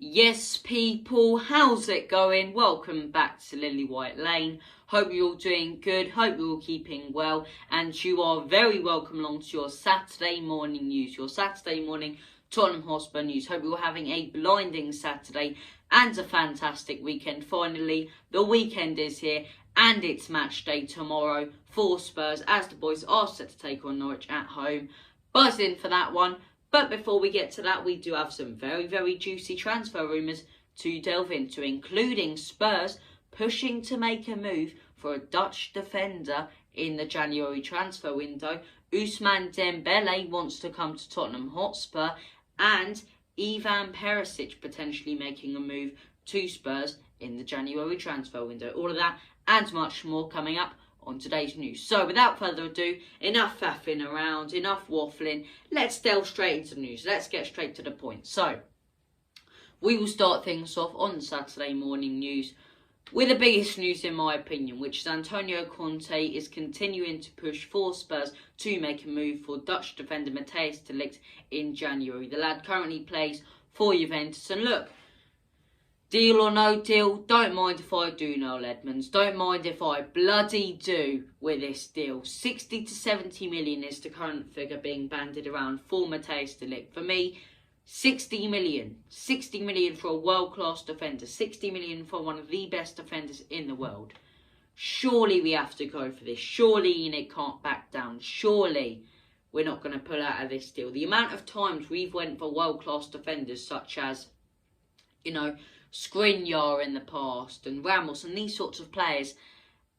Yes, people, how's it going? Welcome back to Lilywhite Lane. Hope you're all doing good, hope you're all keeping well, and you are very welcome along to your Saturday morning news, your Saturday morning Tottenham Hotspur news. Hope you're having a blinding Saturday and a fantastic weekend. Finally, the weekend is here, and it's match day tomorrow for Spurs as the boys are set to take on Norwich at home. Buzz in for that one. But before we get to that, we do have some very, very juicy transfer rumours to delve into, including Spurs pushing to make a move for a Dutch defender in the January transfer window. Ousmane Dembele wants to come to Tottenham Hotspur, and Ivan Perisic potentially making a move to Spurs in the January transfer window. All of that and much more coming up on today's news. So without further ado, enough faffing around, enough waffling, let's delve straight into the news. Let's get straight to the point. So we will start things off on Saturday morning news with the biggest news in my opinion, which is Antonio Conte is continuing to push for Spurs to make a move for Dutch defender Matthijs de Ligt in January. The lad currently plays for Juventus, and look, deal or no deal, don't mind if I do, Noel Edmonds. Don't mind if I bloody do with this deal. 60 to 70 million is the current figure being bandied around for Matthijs de Ligt. For me, 60 million. 60 million for a world-class defender. 60 million for one of the best defenders in the world. Surely we have to go for this. Surely Enid can't back down. Surely we're not going to pull out of this deal. The amount of times we've went for world-class defenders such as, Skriniar in the past and Ramos and these sorts of players,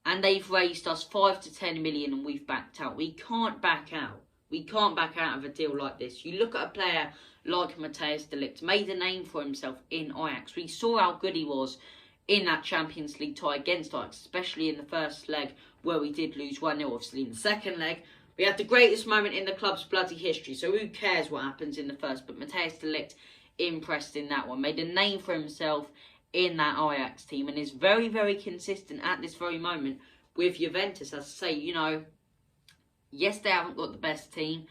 and they've raised us 5 to 10 million and we've backed out. We can't back out. We can't back out of a deal like this. You look at a player like Matthijs de Ligt, made a name for himself in Ajax. We saw how good he was in that Champions League tie against Ajax, especially in the first leg where we did lose 1-0. Obviously in the second leg, we had the greatest moment in the club's bloody history, so who cares what happens in the first? But Matthijs de Ligt impressed in that one, made a name for himself in that Ajax team, and is very, very consistent at this very moment with Juventus. As I say, yes, they haven't got the best team,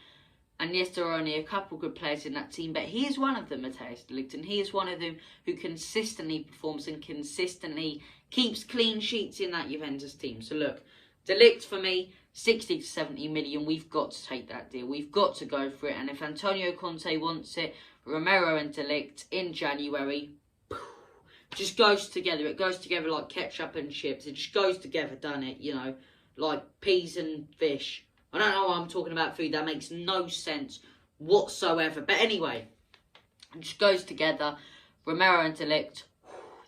and yes, there are only a couple good players in that team, but he is one of them, Matthijs de Ligt, and he is one of them who consistently performs and consistently keeps clean sheets in that Juventus team. So look, de Ligt for me, 60 to 70 million, we've got to take that deal. We've got to go for it, and if Antonio Conte wants it, Romero and de Ligt in January just goes together. It goes together like ketchup and chips. It just goes together, doesn't it? Like peas and fish. I don't know why I'm talking about food. That makes no sense whatsoever. But anyway, it just goes together. Romero and de Ligt,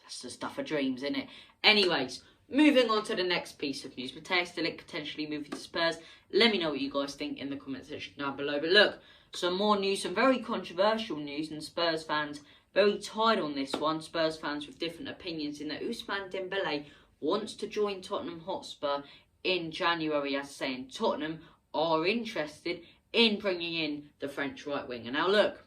that's the stuff of dreams, isn't it? Anyways, moving on to the next piece of news. Matthijs de Ligt potentially moving to Spurs. Let me know what you guys think in the comment section down below. But look, some more news, some very controversial news, and Spurs fans very tied on this one. Spurs fans with different opinions in that Ousmane Dembele wants to join Tottenham Hotspur in January, as saying Tottenham are interested in bringing in the French right winger. Now look,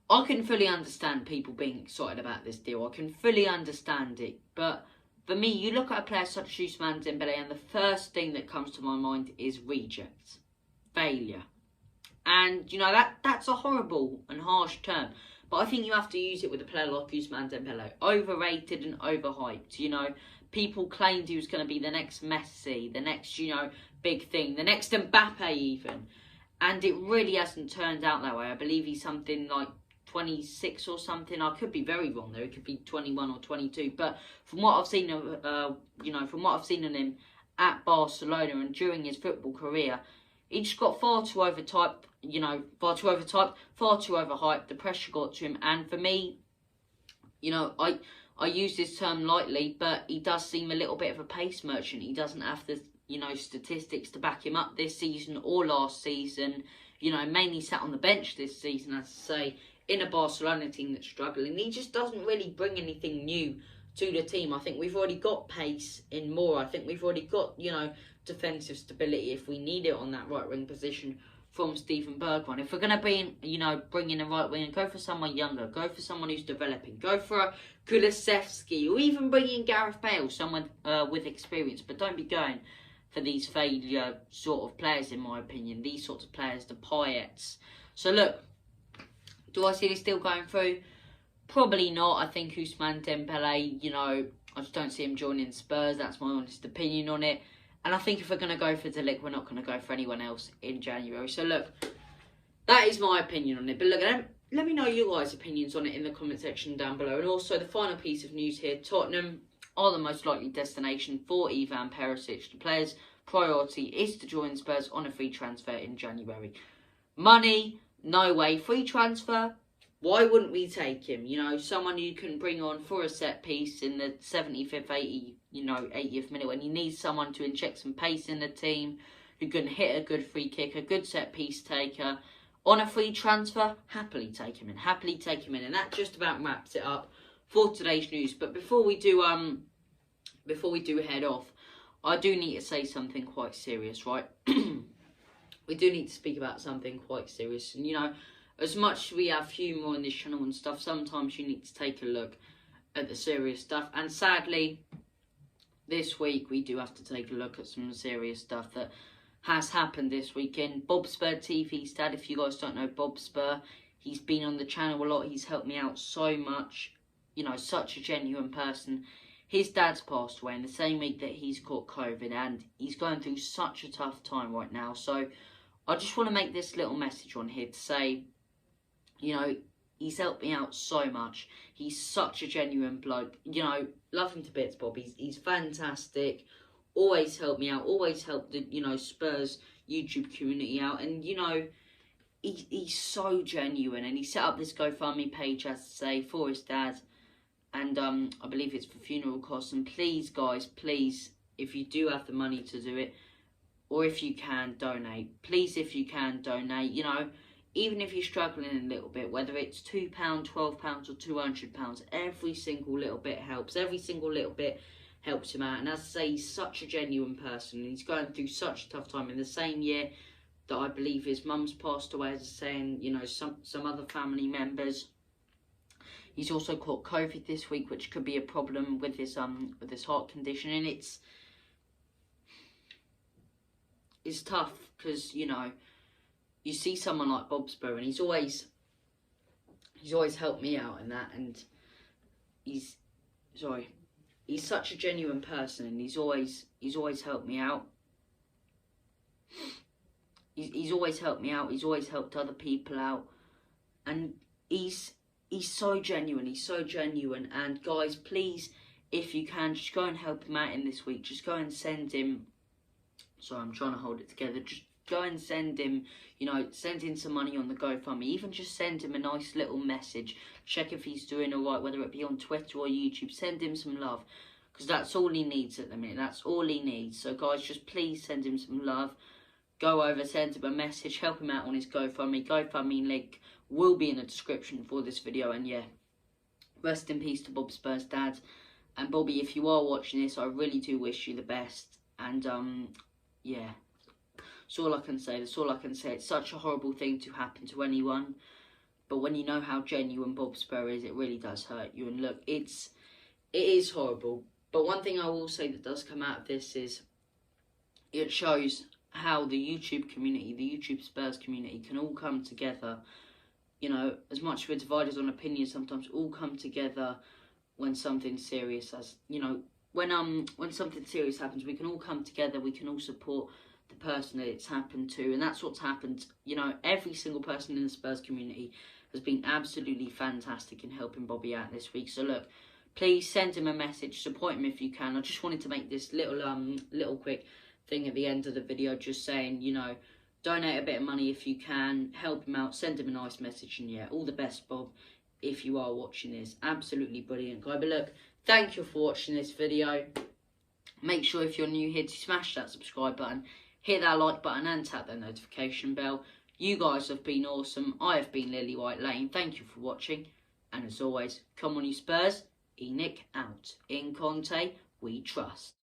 I can fully understand people being excited about this deal. I can fully understand it. But for me, you look at a player such as Ousmane Dembele, and the first thing that comes to my mind is reject, failure. And, that's a horrible and harsh term. But I think you have to use it with a player like Ousmane Dembele. Overrated and overhyped, People claimed he was going to be the next Messi, the next, big thing, the next Mbappe even. And it really hasn't turned out that way. I believe he's something like 26 or something. I could be very wrong there. It could be 21 or 22. But from what I've seen of, from what I've seen of him at Barcelona and during his football career, he just got far too overhyped. The pressure got to him, and for me, I use this term lightly, but he does seem a little bit of a pace merchant. He doesn't have the statistics to back him up this season or last season. Mainly sat on the bench this season, as I say, in a Barcelona team that's struggling. He just doesn't really bring anything new to the team. I think we've already got pace in Moore. I think we've already got defensive stability if we need it on that right wing position from Steven Bergwijn. If we're going to be, bring in a right wing, and go for someone younger, go for someone who's developing, go for a Kulusevski, or even bring in Gareth Bale, someone with experience. But don't be going for these failure sort of players, in my opinion. These sorts of players, the Payets. So look, do I see this deal going through? Probably not. I think Ousmane Dembele, you know, I just don't see him joining Spurs. That's my honest opinion on it. And I think if we're going to go for Ligt, we're not going to go for anyone else in January. So look, that is my opinion on it. But look, let me know your guys' opinions on it in the comment section down below. And also, the final piece of news here, Tottenham are the most likely destination for Ivan Perisic. The player's priority is to join Spurs on a free transfer in January. Money, no way. Free transfer, why wouldn't we take him? You know, someone you can bring on for a set piece in the 75th, 80th minute when you need someone to inject some pace in the team, who can hit a good free kick, a good set piece taker. On a free transfer, happily take him in. Happily take him in. And that just about wraps it up for today's news. But before we do head off, I do need to say something quite serious, right? We do need to speak about something quite serious. And, you know, as much as we have humour on this channel and stuff, sometimes you need to take a look at the serious stuff. And sadly, this week we do have to take a look at some serious stuff that has happened this weekend. Bob Spur TV's dad, if you guys don't know Bob Spur, he's been on the channel a lot. He's helped me out so much. You know, such a genuine person. His dad's passed away in the same week that he's caught COVID, and he's going through such a tough time right now. So I just want to make this little message on here to say, you know, he's helped me out so much. He's such a genuine bloke. You know, love him to bits, Bob. He's fantastic. Always helped me out. Always helped the, you know, Spurs YouTube community out. And, you know, he's so genuine. And he set up this GoFundMe page, as to say, for his dad. And I believe it's for funeral costs. And please, guys, please, if you do have the money to do it, or if you can, donate. Please, if you can, donate. You know, even if you're struggling a little bit, whether it's £2, £12 or £200, every single little bit helps. Every single little bit helps him out. And as I say, he's such a genuine person. He's going through such a tough time. In the same year that I believe his mum's passed away, as I say, and, you know, some other family members. He's also caught COVID this week, which could be a problem with his heart condition. And it's tough because, you know, you see someone like Bob Spur, and he's always helped me out in that, and he's such a genuine person, and he's always helped me out. He's always helped me out. He's always helped other people out, and he's so genuine. He's so genuine. And guys, please, if you can, just go and help him out in this week. Just go and send him. Sorry, I'm trying to hold it together. Just go and send him, you know, send in some money on the GoFundMe. Even just send him a nice little message. Check if he's doing all right, whether it be on Twitter or YouTube. Send him some love, because that's all he needs at the minute. That's all he needs. So guys, just please send him some love. Go over, send him a message, help him out on his GoFundMe. GoFundMe link will be in the description for this video. And yeah, rest in peace to Bob Spur's dad. And Bobby, if you are watching this, I really do wish you the best. And yeah, that's all I can say. That's all I can say. It's such a horrible thing to happen to anyone, but when you know how genuine Bob Spur is, it really does hurt you. And look, it is horrible. But one thing I will say that does come out of this is it shows how the YouTube community, the YouTube Spurs community, can all come together. You know, as much as we're divided on opinions, sometimes all come together when something serious has, you know, when something serious happens, we can all come together. We can all support the person that it's happened to, and that's what's happened. You know, every single person in the Spurs community has been absolutely fantastic in helping Bobby out this week. So look, please send him a message, support him if you can. I just wanted to make this little quick thing at the end of the video, just saying, you know, donate a bit of money if you can, help him out, send him a nice message. And yeah, all the best, Bob, if you are watching this. Absolutely brilliant guy. But look, thank you for watching this video. Make sure if you're new here to smash that subscribe button, hit that like button and tap that notification bell. You guys have been awesome. I have been Lilywhite Lane. Thank you for watching. And as always, come on you Spurs. Enoch out. In Conte, we trust.